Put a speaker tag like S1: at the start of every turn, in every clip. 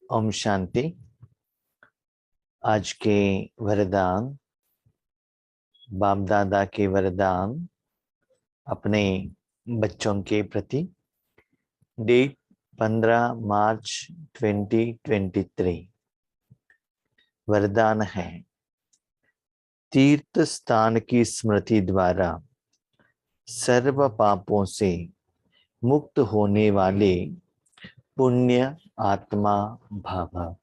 S1: ओम शांति। आज के वरदान, बाप दादा के वरदान अपने बच्चों के प्रति। डेट 15 मार्च 2023। वरदान है, तीर्थ स्थान की स्मृति द्वारा सर्व पापों से मुक्त होने वाले पुण्य आत्मा भव।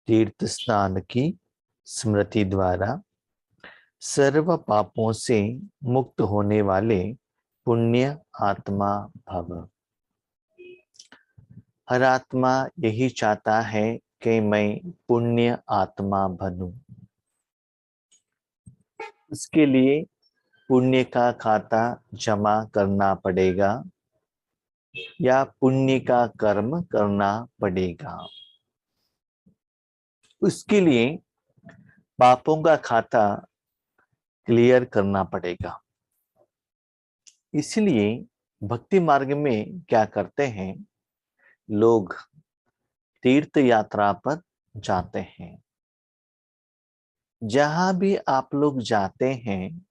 S1: तीर्थ स्थान की स्मृति द्वारा सर्व पापों से मुक्त होने वाले पुण्य आत्मा भव। हर आत्मा यही चाहता है कि मैं पुण्य आत्मा बनूं। उसके लिए पुण्य का खाता जमा करना पड़ेगा या पुण्य का कर्म करना पड़ेगा। उसके लिए पापों का खाता क्लियर करना पड़ेगा। इसलिए भक्ति मार्ग में क्या करते हैं, लोग तीर्थ यात्रा पर जाते हैं। जहां भी आप लोग जाते हैं,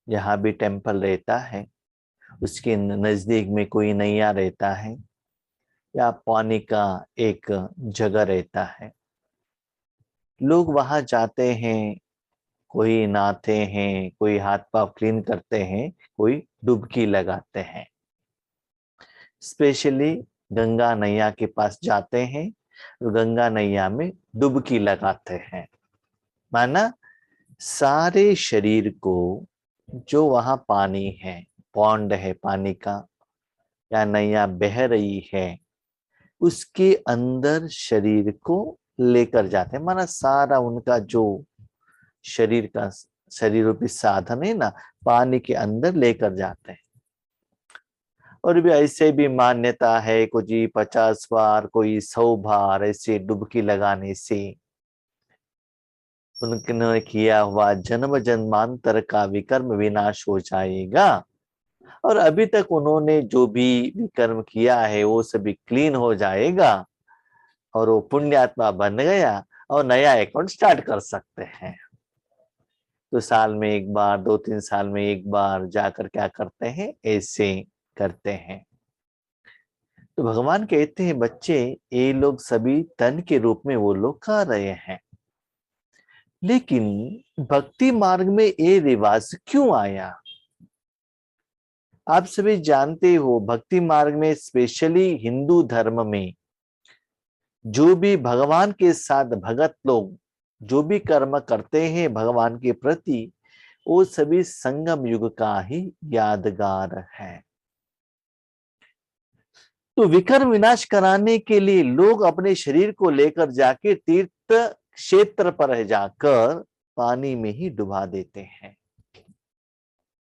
S1: जहां भी टेम्पल रहता है, उसके नजदीक में कोई नैया रहता है या पानी का एक जगह रहता है, लोग वहां जाते हैं। कोई नहाते हैं, कोई हाथ पांव क्लीन करते हैं, कोई डुबकी लगाते हैं। स्पेशली गंगा नैया के पास जाते हैं और गंगा नैया में डुबकी लगाते हैं। माना सारे शरीर को, जो वहां पानी है, पौंड है पानी का या नैया बह रही है, उसके अंदर शरीर को लेकर जाते हैं। माना सारा उनका जो शरीर का शरीर रूपी साधन है ना, पानी के अंदर लेकर जाते हैं। और भी ऐसे भी मान्यता है, कोई 50 बार, कोई 100 बार ऐसे डुबकी लगाने से उनने किया हुआ जन्म जन्मांतर का विकर्म विनाश हो जाएगा। और अभी तक उन्होंने जो भी विकर्म किया है वो सभी क्लीन हो जाएगा और वो पुण्यात्मा बन गया और नया अकाउंट स्टार्ट कर सकते हैं। तो साल में एक बार, 2-3 साल में एक बार जाकर क्या करते हैं, ऐसे करते हैं। तो भगवान कहते हैं, बच्चे ये लोग सभी तन के रूप में वो लोग कर रहे हैं, लेकिन भक्ति मार्ग में ये रिवाज क्यों आया? आप सभी जानते हो, भक्ति मार्ग में स्पेशली हिंदू धर्म में जो भी भगवान के साथ भगत लोग जो भी कर्म करते हैं भगवान के प्रति, वो सभी संगम युग का ही यादगार है। तो विकर्म विनाश कराने के लिए लोग अपने शरीर को लेकर जाके तीर्थ क्षेत्र पर जाकर पानी में ही डुबा देते हैं।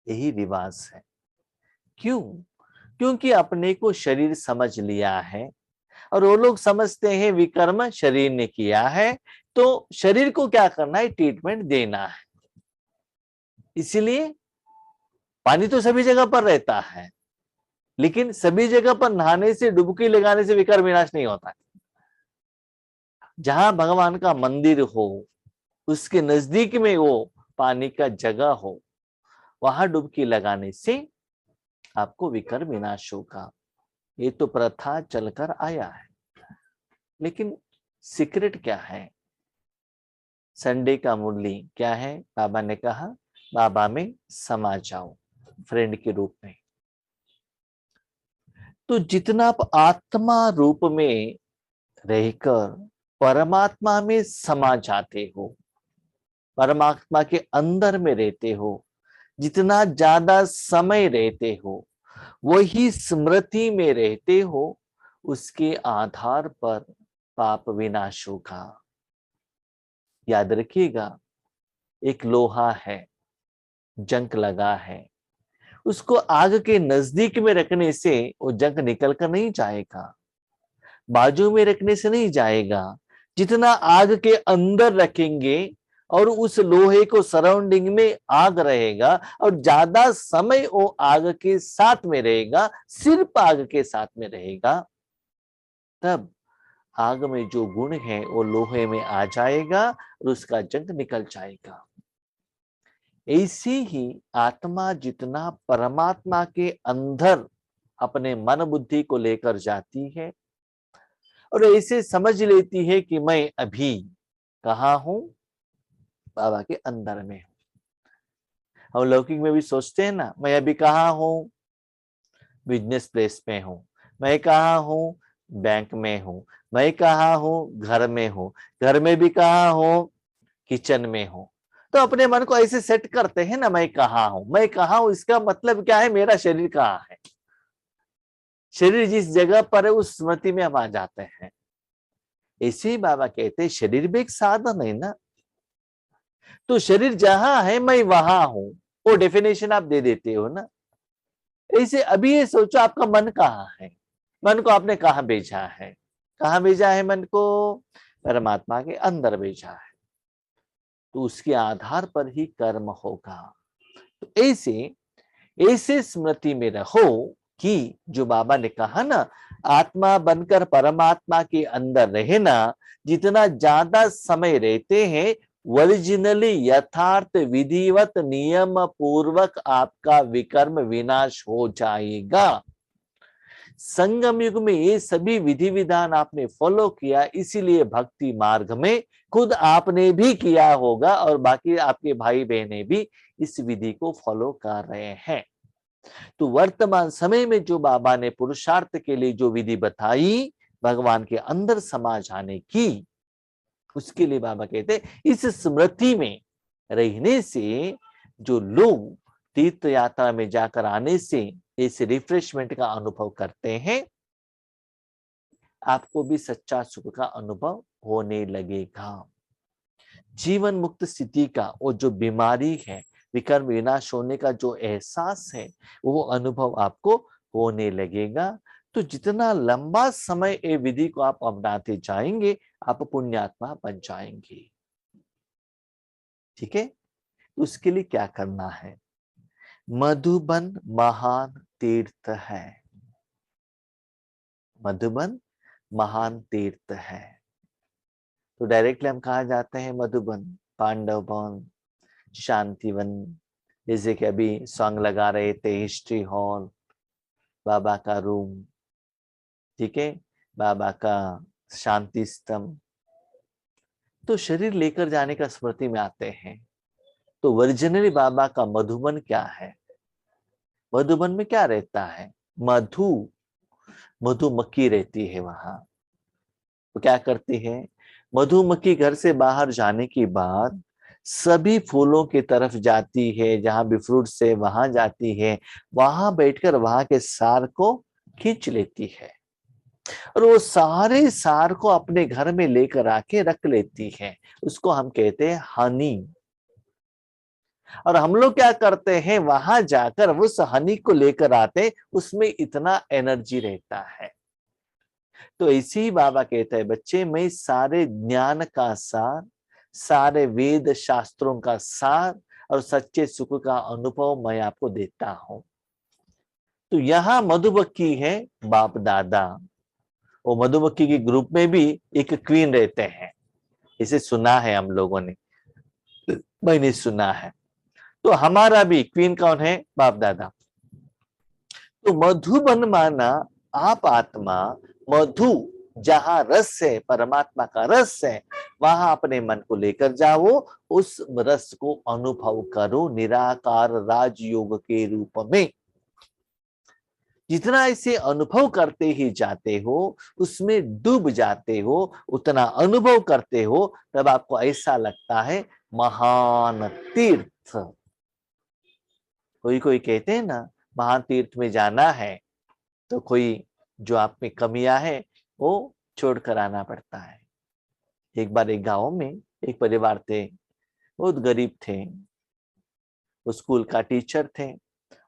S1: यही रिवाज है। क्यों? क्योंकि अपने को शरीर समझ लिया है और वो लोग समझते हैं विकर्म शरीर ने किया है, तो शरीर को क्या करना है, ट्रीटमेंट देना है। इसलिए पानी तो सभी जगह पर रहता है, लेकिन सभी जगह पर नहाने से, डुबकी लगाने से विकर्म विनाश नहीं होता है। जहां भगवान का मंदिर हो, उसके नजदीक में वो पानी का जगह हो, वहां डुबकी लगाने से आपको विकर्म विनाश होगा। ये तो प्रथा चलकर आया है, लेकिन सीक्रेट क्या है? संडे का मुरली क्या है? बाबा ने कहा, बाबा में समा जाओ फ्रेंड के रूप में। तो जितना आप आत्मा रूप में रहकर परमात्मा में समा जाते हो, परमात्मा के अंदर में रहते हो, जितना ज्यादा समय रहते हो, वही स्मृति में रहते हो, उसके आधार पर पाप विनाश होगा। याद रखिएगा, एक लोहा है, जंग लगा है, उसको आग के नजदीक में रखने से वो जंग निकल कर नहीं जाएगा, बाजू में रखने से नहीं जाएगा। जितना आग के अंदर रखेंगे और उस लोहे को सराउंडिंग में आग रहेगा और ज्यादा समय वो आग के साथ में रहेगा, सिर्फ आग के साथ में रहेगा, तब आग में जो गुण है वो लोहे में आ जाएगा और उसका जंग निकल जाएगा। ऐसी ही आत्मा जितना परमात्मा के अंदर अपने मन बुद्धि को लेकर जाती है और ऐसे समझ लेती है कि मैं अभी कहाँ हूं, बाबा के अंदर में हूं। हम लौकिक में भी सोचते हैं ना, मैं अभी कहाँ हूं, बिजनेस प्लेस में हूं, मैं कहाँ हूं, बैंक में हूं, मैं कहाँ हूं, घर में हूं, घर में भी कहाँ हूं, किचन में हूं। तो अपने मन को ऐसे सेट करते हैं ना, मैं कहाँ हूं, मैं कहाँ हूं, इसका मतलब क्या है, मेरा शरीर कहाँ है। शरीर जिस जगह पर है उस स्मृति में हम आ जाते हैं। ऐसे ही बाबा कहते हैं शरीर भी एक साधन है ना, तो शरीर जहां है मैं वहां हूं, वो डेफिनेशन आप दे देते हो ना। ऐसे अभी ये सोचो आपका मन कहाँ है, मन को आपने कहाँ भेजा है, कहाँ भेजा है मन को, परमात्मा के अंदर भेजा है, तो उसके आधार पर ही कर्म होगा। तो ऐसे ऐसे स्मृति में रहो कि जो बाबा ने कहा ना, आत्मा बनकर परमात्मा के अंदर रहना, जितना ज्यादा समय रहते हैं ओरिजिनली यथार्थ विधिवत नियम पूर्वक आपका विकर्म विनाश हो जाएगा। संगम युग में ये सभी विधि विधान आपने फॉलो किया, इसीलिए भक्ति मार्ग में खुद आपने भी किया होगा और बाकी आपके भाई बहने भी इस विधि को फॉलो कर रहे हैं। तो वर्तमान समय में जो बाबा ने पुरुषार्थ के लिए जो विधि बताई भगवान के अंदर समा जाने की, उसके लिए बाबा कहते इस स्मृति में रहने से जो लोग तीर्थ यात्रा में जाकर आने से इस रिफ्रेशमेंट का अनुभव करते हैं, आपको भी सच्चा सुख का अनुभव होने लगेगा। जीवन मुक्त स्थिति का वो जो बीमारी है, विकर्म विनाश होने का जो एहसास है, वो अनुभव आपको होने लगेगा। तो जितना लंबा समय ये विधि को आप अपनाते जाएंगे, आप पुण्यात्मा बन जाएंगे। ठीक है, उसके लिए क्या करना है, मधुबन महान तीर्थ है, मधुबन महान तीर्थ है। तो डायरेक्टली हम कहा जाते हैं मधुबन, पांडव वन, शांतिवन, जैसे कि अभी सॉन्ग लगा रहे थे हिस्ट्री हॉल, बाबा का रूम, ठीक है, बाबा का शांति स्तंभ। तो शरीर लेकर जाने का स्मृति में आते हैं। तो ओरिजिनली बाबा का मधुबन क्या है, मधुबन में क्या रहता है, मधु, मधुमक्खी रहती है वहां। तो क्या करती है, मधुमक्खी घर से बाहर जाने के बाद सभी फूलों की तरफ जाती है, जहां भी फ्रूट्स है वहां जाती है, वहां बैठकर वहां के सार को खींच लेती है और वो सारे सार को अपने घर में लेकर आके रख लेती है। उसको हम कहते हैं हनी। और हम लोग क्या करते हैं, वहां जाकर उस हनी को लेकर आते, उसमें इतना एनर्जी रहता है। तो ऐसे ही बाबा कहता है बच्चे, मैं सारे ज्ञान का सार, सारे वेद शास्त्रों का सार और सच्चे सुख का अनुभव मैं आपको देता हूं। तो यहाँ मधुमक्खी है बाप दादा, वो मधुमक्खी के ग्रुप में भी एक क्वीन रहते हैं, इसे सुना है हम लोगों ने, मैंने सुना है। तो हमारा भी क्वीन कौन है, बाप दादा। तो मधुबन माना आप आत्मा, मधु जहां रस है, परमात्मा का रस है, वहां अपने मन को लेकर जाओ, उस रस को अनुभव करो निराकार राजयोग के रूप में। जितना इसे अनुभव करते ही जाते हो, उसमें डूब जाते हो, उतना अनुभव करते हो, तब आपको ऐसा लगता है महान तीर्थ। कोई कोई कहते हैं ना, महान तीर्थ में जाना है तो कोई जो आप में कमियां है वो छोड़कर आना पड़ता है। एक बार एक गांव में एक परिवार थे, बहुत गरीब थे, वो स्कूल का टीचर थे,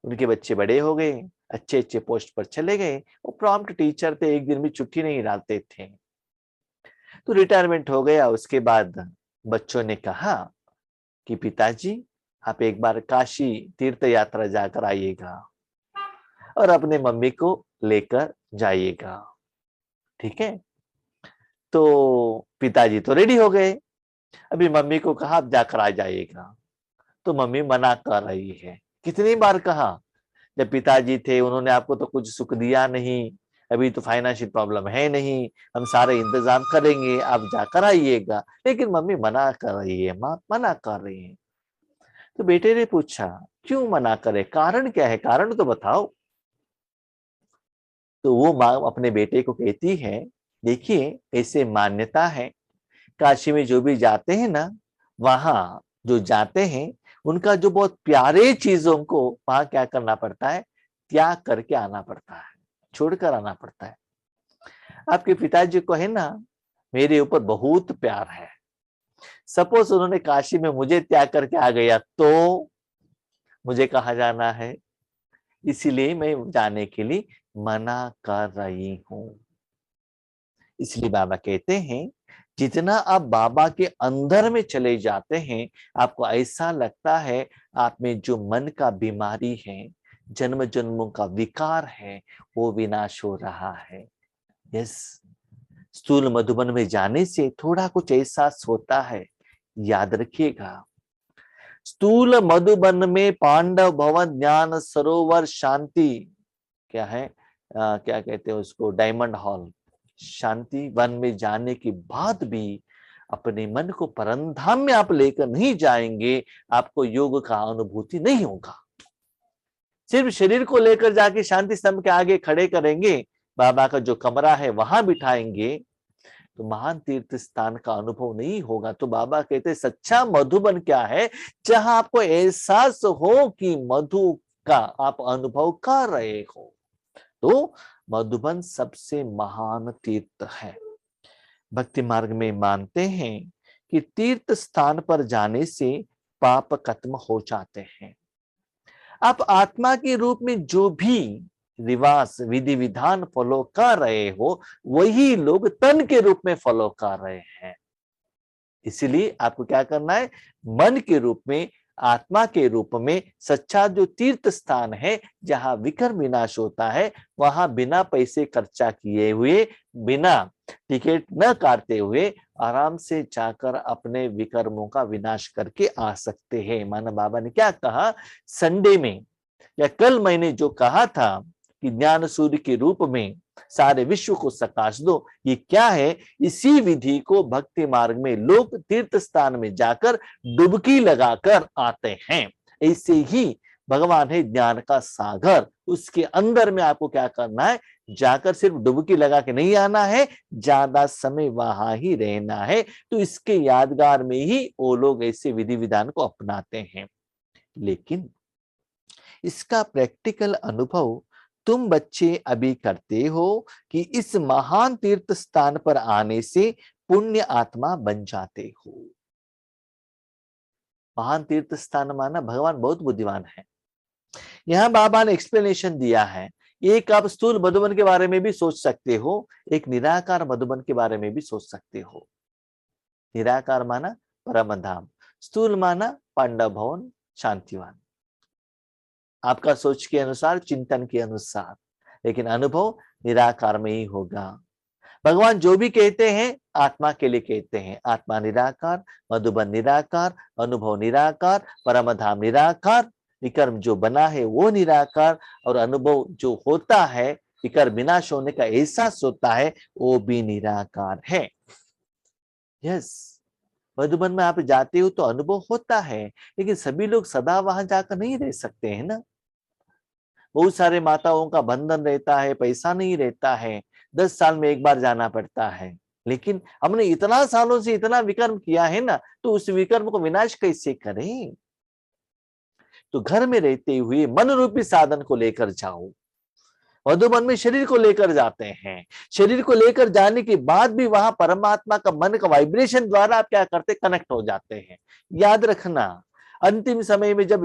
S1: उनके बच्चे बड़े हो गए, अच्छे अच्छे पोस्ट पर चले गए, वो प्रॉम्प्ट टीचर थे, एक दिन भी छुट्टी नहीं डालते थे। तो रिटायरमेंट हो गया। उसके बाद बच्चों ने कहा कि पिताजी आप एक बार काशी तीर्थ यात्रा जाकर आइएगा और अपने मम्मी को लेकर जाइएगा, ठीक है। तो पिताजी तो रेडी हो गए। अभी मम्मी को कहा आप जाकर आ जाइएगा, तो मम्मी मना कर रही है। कितनी बार कहा, जब पिताजी थे उन्होंने आपको तो कुछ सुख दिया नहीं, अभी तो फाइनेंशियल प्रॉब्लम है नहीं, हम सारे इंतजाम करेंगे, आप जाकर आइएगा। लेकिन मम्मी मना कर रही है, माँ मना कर रही है। तो बेटे ने पूछा क्यों मना करे, कारण क्या है, कारण तो बताओ। तो वो माँ अपने बेटे को कहती है, देखिए ऐसे मान्यता है, काशी में जो भी जाते हैं ना, वहां जो जाते हैं उनका जो बहुत प्यारे चीजों को वहां क्या करना पड़ता है, त्याग करके आना पड़ता है, छोड़कर आना पड़ता है। आपके पिताजी को है ना मेरे ऊपर बहुत प्यार है, सपोज उन्होंने काशी में मुझे त्याग करके आ गया तो मुझे कहाँ जाना है, इसीलिए मैं जाने के लिए मना कर रही हूं। इसलिए बाबा कहते हैं जितना आप बाबा के अंदर में चले जाते हैं, आपको ऐसा लगता है आप में जो मन का बीमारी है, जन्म जन्मों का विकार है, वो विनाश हो रहा है। यस, स्थूल मधुबन में जाने से थोड़ा कुछ एहसास होता है, याद रखिएगा। स्थूल मधुबन में पांडव भवन ज्ञान सरोवर शांति क्या है, क्या कहते हैं उसको, डायमंड हॉल, शांति वन में जाने के बाद भी अपने मन को परमधाम में आप लेकर नहीं जाएंगे, आपको योग का अनुभूति नहीं होगा। सिर्फ शरीर को लेकर जाके शांति स्तंभ के आगे खड़े करेंगे, बाबा का जो कमरा है वहां बिठाएंगे, तो महान तीर्थ स्थान का अनुभव नहीं होगा। तो बाबा कहते सच्चा मधुबन क्या है, जहां आपको एहसास हो कि मधु का आप अनुभव कर रहे हो, तो मधुबन सबसे महान तीर्थ है। भक्ति मार्ग में मानते हैं कि तीर्थ स्थान पर जाने से पाप खत्म हो जाते हैं। आप आत्मा के रूप में जो भी रिवाज विधि विधान फॉलो कर रहे हो, वही लोग तन के रूप में फॉलो कर रहे हैं। इसीलिए आपको क्या करना है, मन के रूप में, आत्मा के रूप में सच्चा जो तीर्थ स्थान है जहां विकर्म विनाश होता है, वहां बिना पैसे खर्चा किए हुए, बिना टिकट न काटते हुए आराम से जाकर अपने विकर्मों का विनाश करके आ सकते हैं। माना बाबा ने क्या कहा संडे में, या कल मैंने जो कहा था कि ज्ञान सूर्य के रूप में सारे विश्व को प्रकाश दो, ये क्या है, इसी विधि को भक्ति मार्ग में लोग तीर्थ स्थान में जाकर डुबकी लगाकर आते हैं। ऐसे ही भगवान है ज्ञान का सागर, उसके अंदर में आपको क्या करना है, जाकर सिर्फ डुबकी लगा के नहीं आना है, ज्यादा समय वहां ही रहना है। तो इसके यादगार में ही वो लोग ऐसे विधि विधान को अपनाते हैं। लेकिन इसका प्रैक्टिकल अनुभव तुम बच्चे अभी करते हो कि इस महान तीर्थ स्थान पर आने से पुण्य आत्मा बन जाते हो। महान तीर्थ स्थान माना भगवान बहुत बुद्धिमान है। यहां बाबा ने एक्सप्लेनेशन दिया है, एक आप स्थूल मधुबन के बारे में भी सोच सकते हो, एक निराकार मधुबन के बारे में भी सोच सकते हो। निराकार माना परम धाम, स्थूल माना पांडव भवन शांतिवन, आपका सोच के अनुसार, चिंतन के अनुसार, लेकिन अनुभव निराकार में ही होगा। भगवान जो भी कहते हैं आत्मा के लिए कहते हैं, आत्मा निराकार, मधुबन निराकार, अनुभव निराकार, परम धाम निराकार, विकर्म जो बना है वो निराकार, और अनुभव जो होता है, विकर्म विनाश होने का एहसास होता है, वो भी निराकार है। यस, मधुबन में आप जाते हो तो अनुभव होता है, लेकिन सभी लोग सदा वहां जाकर नहीं रह सकते हैं ना। बहुत सारे माताओं का बंधन रहता है, पैसा नहीं रहता है, 10 साल में एक बार जाना पड़ता है। लेकिन हमने इतना सालों से इतना विकर्म किया है ना, तो उस विकर्म को विनाश कैसे करें। तो घर में रहते हुए मन रूपी साधन को लेकर जाओ। मधुबन में शरीर को लेकर जाते हैं, शरीर को लेकर जाने के बाद भी वहां परमात्मा का मन का वाइब्रेशन द्वारा आप क्या करते, कनेक्ट हो जाते हैं। याद रखना, अंतिम समय में जब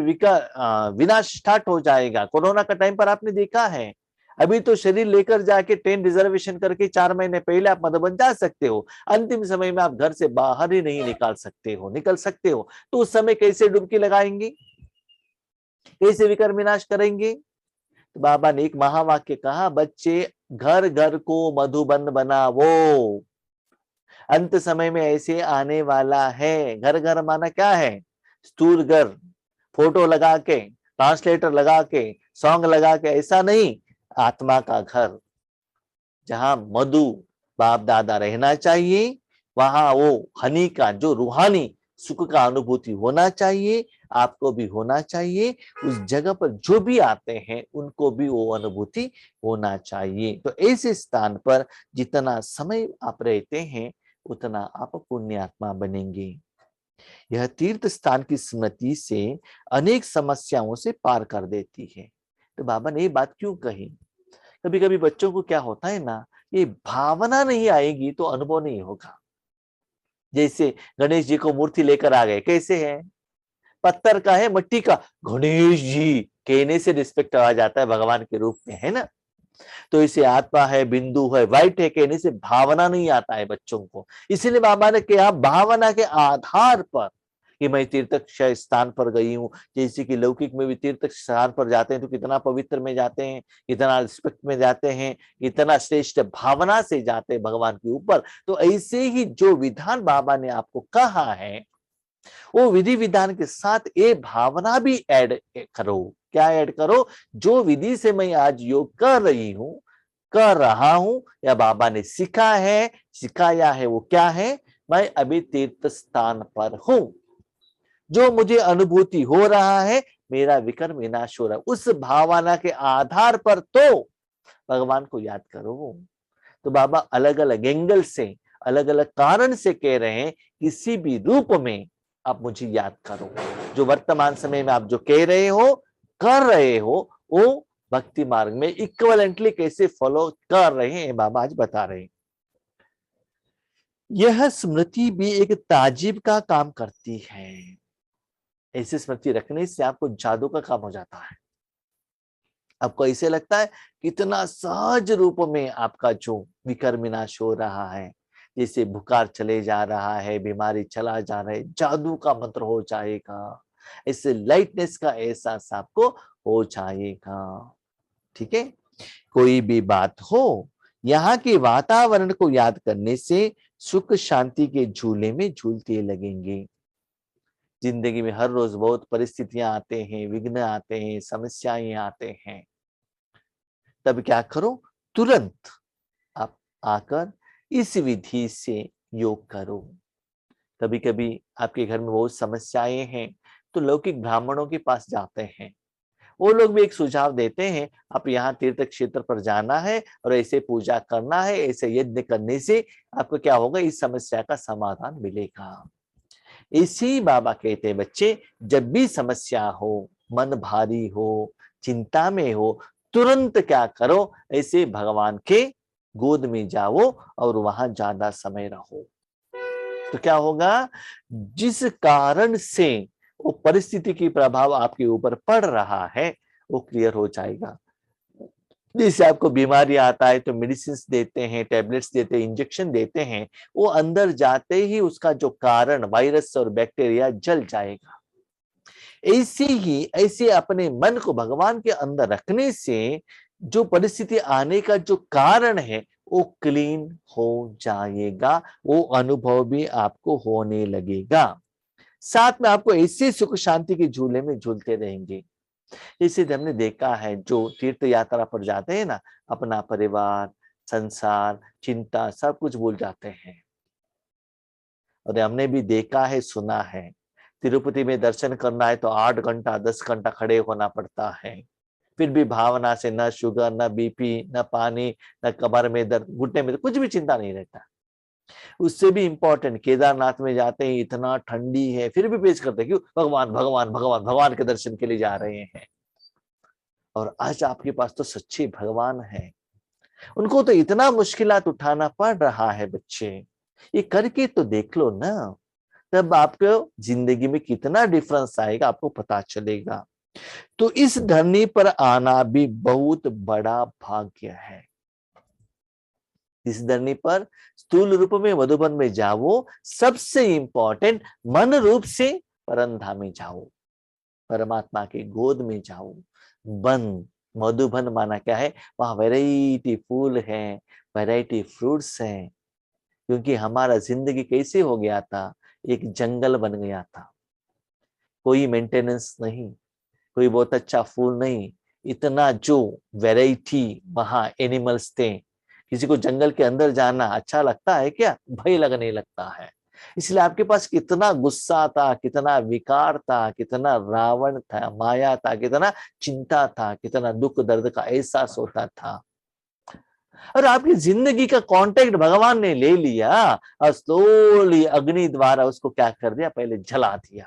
S1: विनाश स्टार्ट हो जाएगा, कोरोना का टाइम पर आपने देखा है, अभी तो शरीर लेकर जाके ट्रेन रिजर्वेशन करके 4 महीने पहले आप मधुबन जा सकते हो, अंतिम समय में आप घर से बाहर ही नहीं निकाल सकते हो, निकल सकते हो, तो उस समय कैसे डुबकी लगाएंगे, कैसे विकर्म विनाश करेंगे। तो बाबा ने एक महावाक्य कहा, बच्चे घर घर को मधुबन बनावो। अंत समय में ऐसे आने वाला है। घर घर माना क्या है? स्थूल घर, फोटो लगा के, ट्रांसलेटर लगा के, सॉन्ग लगा के, ऐसा नहीं। आत्मा का घर, जहां मधु बाप दादा रहना चाहिए, वहां वो हनी का जो रूहानी सुख का अनुभूति होना चाहिए, आपको भी होना चाहिए। उस जगह पर जो भी आते हैं उनको भी वो अनुभूति होना चाहिए। तो ऐसे स्थान पर जितना समय आप रहते हैं उतना आप पुण्यात्मा बनेंगे। यह तीर्थ स्थान की स्मृति से अनेक समस्याओं से पार कर देती है। तो बाबा ने ये बात क्यों कही? कभी कभी बच्चों को क्या होता है ना, ये भावना नहीं आएगी तो अनुभव नहीं होगा। जैसे गणेश जी को मूर्ति लेकर आ गए, कैसे है? पत्थर का है, मिट्टी का, गणेश जी कहने से रिस्पेक्ट आ जाता है भगवान के रूप में, है ना। तो इसे आत्मा है, बिंदु है, वाइट है कहने से भावना नहीं आता है बच्चों को। इसीलिए बाबा ने कहा भावना के आधार पर कि मैं तीर्थ स्थान पर गई हूँ। जैसे कि लौकिक में भी तीर्थ स्थान पर जाते हैं तो कितना पवित्र में जाते हैं, कितना रिस्पेक्ट में जाते हैं, कितना श्रेष्ठ भावना से जाते हैं भगवान के ऊपर। तो ऐसे ही जो विधान बाबा ने आपको कहा है वो विधि विधान के साथ ये भावना भी ऐड करो। क्या ऐड करो? जो विधि से मैं आज योग कर रही हूं, कर रहा हूं, या बाबा ने सिखा है, सिखाया है, वो क्या है? मैं अभी तीर्थ स्थान पर हूं, जो मुझे अनुभूति हो रहा है, मेरा विकर्म विनाश हो रहा है, उस भावना के आधार पर तो भगवान को याद करो। तो बाबा अलग अलग एंगल से, अलग अलग कारण से कह रहे हैं, किसी भी रूप में आप मुझे याद करो। जो वर्तमान समय में आप जो कह रहे हो, कर रहे हो, वो भक्ति मार्ग में इक्विवेलेंटली कैसे फॉलो कर रहे हैं बाबा आज बता रहे हैं। यह स्मृति भी एक ताजीब का काम करती है। ऐसी स्मृति रखने से आपको जादू का काम हो जाता है। आपको ऐसे लगता है कितना सहज रूप में आपका जो विकर्म विनाश हो रहा है, जैसे बुखार चले जा रहा है, बीमारी चला जा रहा है, जादू का मंत्र हो जाएगा। इससे लाइटनेस का एहसास आपको हो जाएगा। ठीक है, कोई भी बात हो, यहाँ के वातावरण को याद करने से सुख शांति के झूले में झूलते लगेंगे। जिंदगी में हर रोज बहुत परिस्थितियां आते हैं, विघ्न आते हैं, समस्याएं आते हैं। तब क्या करो? तुरंत आप आकर इस विधि से योग करो। कभी कभी आपके घर में बहुत समस्याएं हैं तो लौकिक ब्राह्मणों के पास जाते हैं। वो लोग भी एक सुझाव देते हैं, आप यहाँ तीर्थ क्षेत्र पर जाना है और ऐसे पूजा करना है, ऐसे यज्ञ करने से आपको क्या होगा, इस समस्या का समाधान मिलेगा। इसी बाबा कहते हैं, बच्चे जब भी समस्या हो, मन भारी हो, चिंता में हो, तुरंत क्या करो, ऐसे भगवान के गोद में जाओ और वहां ज्यादा समय रहो। तो क्या होगा, जिस कारण से वो परिस्थिति की प्रभाव आपके ऊपर पड़ रहा है वो क्लियर हो जाएगा। जैसे आपको बीमारी आता है तो मेडिसिन देते हैं, टैबलेट्स देते हैं, इंजेक्शन देते हैं, वो अंदर जाते ही उसका जो कारण वायरस और बैक्टीरिया जल जाएगा। ऐसे ही ऐसे अपने मन को भगवान के अंदर रखने से जो परिस्थिति आने का जो कारण है वो क्लीन हो जाएगा, वो अनुभव भी आपको होने लगेगा। साथ में आपको ऐसे सुख शांति के झूले में झूलते रहेंगे। इसे हमने देखा है, जो तीर्थ यात्रा पर जाते हैं ना, अपना परिवार, संसार, चिंता सब कुछ भूल जाते हैं। और हमने भी देखा है, सुना है, तिरुपति में दर्शन करना है तो 8 घंटा 10 घंटा खड़े होना पड़ता है। फिर भी भावना से न शुगर, न बीपी, न पानी, न कमर में दर्द, घुटने में कुछ भी चिंता नहीं रहता। उससे भी इंपॉर्टेंट, केदारनाथ में जाते हैं, इतना ठंडी है फिर भी पेश करते हैं, क्यों? भगवान भगवान भगवान, भगवान के दर्शन के लिए जा रहे हैं। और आज आपके पास तो सच्चे भगवान है, उनको तो इतना मुश्किलात उठाना पड़ रहा है। बच्चे ये करके तो देख लो ना, तब आपको जिंदगी में कितना डिफरेंस आएगा आपको पता चलेगा। तो इस धरनी पर आना भी बहुत बड़ा भाग्य है। इस धरनी पर स्थूल रूप में मधुबन में जाओ, सबसे इंपॉर्टेंट मन रूप से परमधाम में जाओ, परमात्मा के गोद में जाओ। वन, मधुबन माना क्या है? वहां वैरायटी फूल है, वैरायटी फ्रूट्स हैं, क्योंकि हमारा जिंदगी कैसे हो गया था, एक जंगल बन गया था। कोई मेंटेनेंस नहीं, कोई बहुत अच्छा फूल नहीं, इतना जो वैरायटी वहां एनिमल्स थे। किसी को जंगल के अंदर जाना अच्छा लगता है क्या? भय लगने लगता है। इसलिए आपके पास कितना गुस्सा था, कितना विकार था, कितना रावण था, माया था, कितना चिंता था, कितना दुख दर्द का एहसास होता था। और आपकी जिंदगी का कांटेक्ट भगवान ने ले लिया और स्लोली अग्नि द्वारा उसको क्या कर दिया, पहले जला दिया।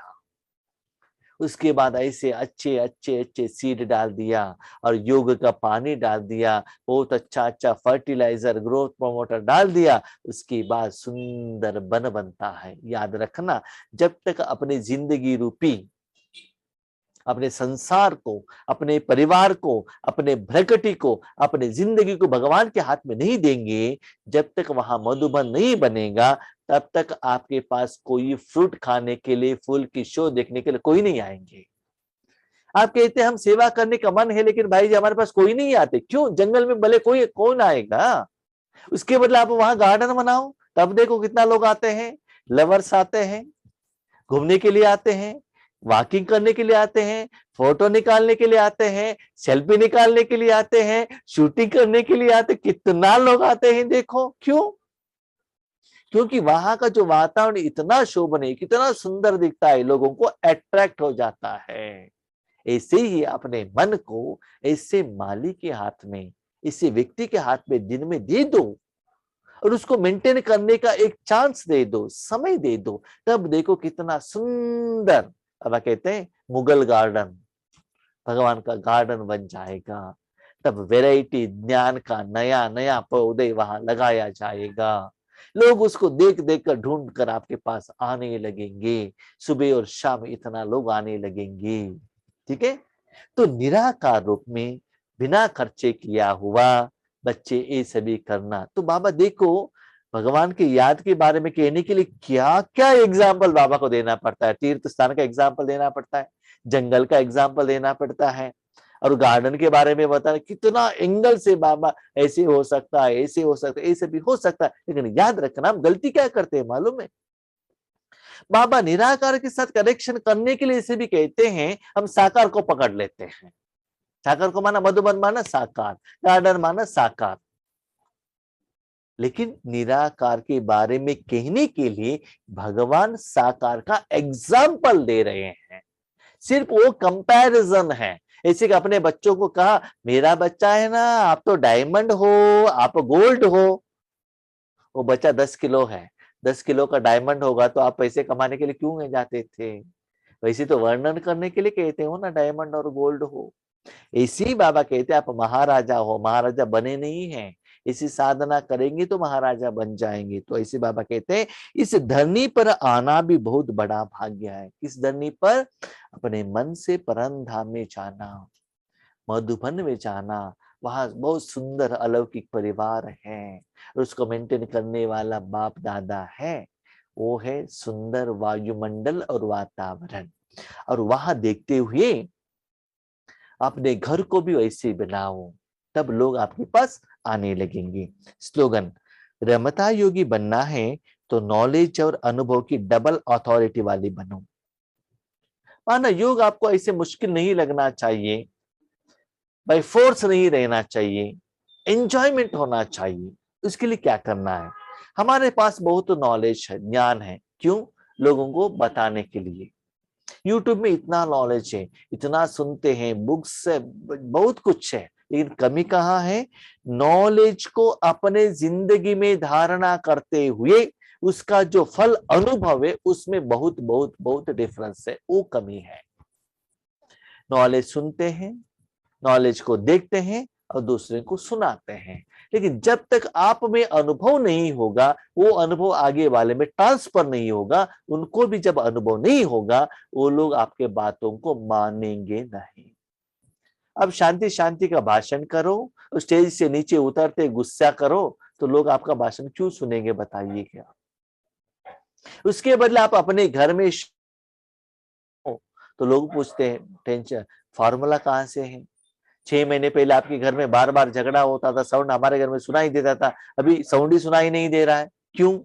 S1: उसके बाद ऐसे अच्छे अच्छे अच्छे सीड डाल दिया और योग का पानी डाल दिया, बहुत अच्छा अच्छा फर्टिलाइजर ग्रोथ प्रमोटर डाल दिया। उसके बाद सुंदर वन बनता है। याद रखना, जब तक अपने जिंदगी रूपी अपने संसार को, अपने परिवार को, अपने प्रकृति को, अपने जिंदगी को भगवान के हाथ में नहीं देंगे, जब तक वहां मधुबन नहीं बनेगा, तब तक आपके पास कोई फ्रूट खाने के लिए, फूल की शो देखने के लिए कोई नहीं आएंगे। आप कहते हैं हम सेवा करने का मन है, लेकिन भाई जी हमारे पास कोई नहीं आते। क्यों? जंगल में भले कोई कौन आएगा, उसके बदले आप वहां गार्डन बनाओ, तब देखो कितना लोग आते हैं। लवर्स आते हैं, घूमने के लिए आते हैं, वॉकिंग करने के लिए आते हैं, फोटो निकालने के लिए आते हैं, सेल्फी निकालने के लिए आते हैं, शूटिंग करने के लिए आते, कितना लोग आते हैं देखो। क्यों? क्योंकि वहां का जो वातावरण इतना शोभनीय, कितना सुंदर दिखता है, लोगों को अट्रैक्ट हो जाता है। ऐसे ही अपने मन को ऐसे माली के हाथ में, इसी व्यक्ति के हाथ में दिन में दे दो और उसको मेंटेन करने का एक चांस दे दो, समय दे दो, तब देखो कितना सुंदर, अब कहते हैं मुगल गार्डन, भगवान का गार्डन बन जाएगा। तब वैरायटी ज्ञान का नया नया पौधे वहां लगाया जाएगा। लोग उसको देख देख कर ढूंढ कर आपके पास आने लगेंगे। सुबह और शाम इतना लोग आने लगेंगे। ठीक है? तो निराकार रूप में बिना खर्चे किया हुआ बच्चे ये सभी करना। तो बाबा देखो, भगवान की याद के बारे में कहने के लिए क्या क्या एग्जाम्पल बाबा को देना पड़ता है। तीर्थ स्थान का एग्जाम्पल देना पड़ता है, जंगल का एग्जाम्पल देना पड़ता है, और गार्डन के बारे में बताना। कितना एंगल से बाबा ऐसे हो सकता है, ऐसे हो सकता है, ऐसे भी हो सकता है। लेकिन याद रखना, हम गलती क्या करते हैं मालूम है? बाबा निराकार के साथ कनेक्शन करने के लिए इसे भी कहते हैं, हम साकार को पकड़ लेते हैं। साकार को माना मधुबन, माना साकार, गार्डन माना साकार। लेकिन निराकार के बारे में कहने के लिए भगवान साकार का एग्जाम्पल दे रहे हैं। सिर्फ वो कंपैरिजन है। ऐसे कि अपने बच्चों को कहा, मेरा बच्चा है ना, आप तो डायमंड हो, आप गोल्ड हो। वो बच्चा 10 किलो है, 10 किलो का डायमंड होगा तो आप पैसे कमाने के लिए क्यों जाते थे? वैसे तो वर्णन करने के लिए कहते हो ना, डायमंड और गोल्ड हो। इसी बाबा कहते हैं आप महाराजा हो, महाराजा बने नहीं हैं, इसी साधना करेंगे तो महाराजा बन जाएंगे। तो ऐसे बाबा कहते हैं इस धरनी पर आना भी बहुत बड़ा भाग्य है। इस धरनी पर अपने मन से परम धाम में जाना, मधुबन में जाना, वहां बहुत सुंदर अलौकिक परिवार है, उसको मेंटेन करने वाला बाप दादा है। वो है सुंदर वायुमंडल और वातावरण। और वहां देखते हुए अपने घर को भी वैसे बनाओ, तब लोग आपके पास आने लगेंगे। स्लोगन, रमता योगी बनना है तो नॉलेज और अनुभव की डबल अथॉरिटी वाली बनो। माना योग आपको ऐसे मुश्किल नहीं लगना चाहिए, बाय फोर्स नहीं रहना चाहिए, एंजॉयमेंट होना चाहिए। उसके लिए क्या करना है? हमारे पास बहुत नॉलेज है, ज्ञान है, क्यों? लोगों को बताने के लिए। यूट्यूब में इतना नॉलेज है, इतना सुनते हैं, बुक्स से बहुत कुछ है, लेकिन कमी कहाँ है? नॉलेज को अपने जिंदगी में धारणा करते हुए उसका जो फल अनुभव है, उसमें बहुत बहुत बहुत डिफरेंस है, वो कमी है। नॉलेज सुनते हैं, नॉलेज को देखते हैं और दूसरे को सुनाते हैं, लेकिन जब तक आप में अनुभव नहीं होगा, वो अनुभव आगे वाले में ट्रांसफर नहीं होगा, उनको भी जब अनुभव नहीं होगा, वो लोग आपके बातों को मानेंगे नहीं। अब शांति शांति का भाषण करो, स्टेज से नीचे उतरते गुस्सा करो, तो लोग आपका भाषण क्यों सुनेंगे बताइए क्या? उसके बदले आप अपने घर में तो लोग पूछते हैं, टेंशन फॉर्मूला कहां से है? 6 महीने पहले आपके घर में बार बार झगड़ा होता था, साउंड हमारे घर में सुनाई देता था, अभी साउंड ही सुनाई नहीं दे रहा है। क्यों?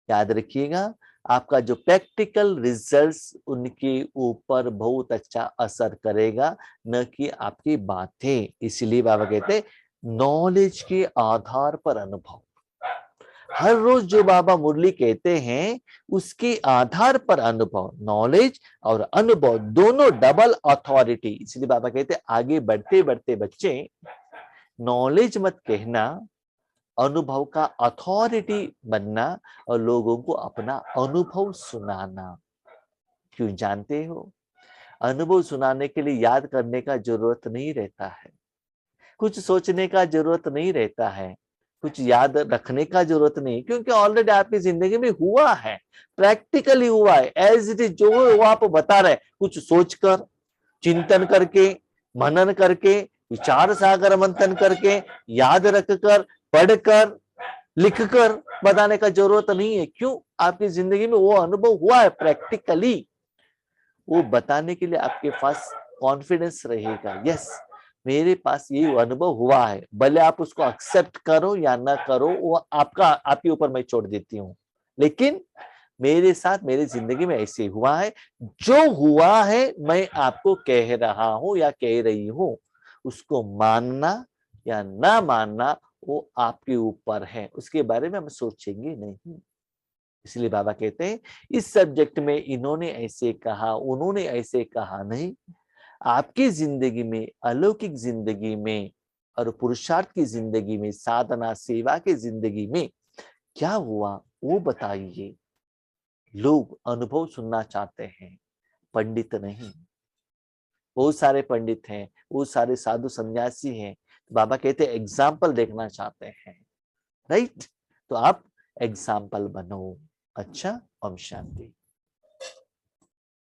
S1: याद रखिएगा, आपका जो प्रैक्टिकल रिजल्ट्स उनके ऊपर बहुत अच्छा असर करेगा, न कि आपकी बातें। इसलिए बाबा कहते हैं नॉलेज के आधार पर अनुभव। हर रोज जो बाबा मुरली कहते हैं उसके आधार पर अनुभव, नॉलेज और अनुभव दोनों डबल अथॉरिटी। इसलिए बाबा कहते हैं आगे बढ़ते बढ़ते बच्चे नॉलेज मत कहना, अनुभव का अथॉरिटी बनना और लोगों को अपना अनुभव सुनाना। क्यों जानते हो, अनुभव सुनाने के लिए याद करने का जरूरत नहीं रहता है, कुछ सोचने का जरूरत नहीं रहता है, कुछ याद रखने का जरूरत नहीं, क्योंकि ऑलरेडी आपकी जिंदगी में हुआ है, प्रैक्टिकली हुआ है, एज इट इज जो वो आप बता रहे, कुछ सोचकर, चिंतन करके, मनन करके, विचार सागर मंथन करके, याद रखकर, पढ़कर, लिखकर बताने का जरूरत नहीं है। क्यों, आपकी जिंदगी में वो अनुभव हुआ है प्रैक्टिकली, वो बताने के लिए आपके पास कॉन्फिडेंस रहेगा। यस, मेरे पास ये अनुभव हुआ है, भले आप उसको एक्सेप्ट करो या ना करो, वो आपके ऊपर मैं छोड़ देती हूँ, लेकिन मेरे साथ मेरी जिंदगी में ऐसे हुआ है, जो हुआ है मैं आपको कह रहा हूं या कह रही हूं, उसको मानना या ना मानना वो आपके ऊपर है, उसके बारे में हम सोचेंगे नहीं। इसलिए बाबा कहते हैं इस सब्जेक्ट में इन्होंने ऐसे कहा, उन्होंने ऐसे कहा नहीं, आपकी जिंदगी में, अलौकिक जिंदगी में और पुरुषार्थ की जिंदगी में, साधना सेवा की जिंदगी में क्या हुआ वो बताइए। लोग अनुभव सुनना चाहते हैं, पंडित नहीं। बहुत सारे पंडित हैं, बहुत सारे साधु सन्यासी हैं, बाबा कहते हैं एग्जाम्पल देखना चाहते हैं, राइट? तो आप एग्जाम्पल बनो। अच्छा, ओम शांति।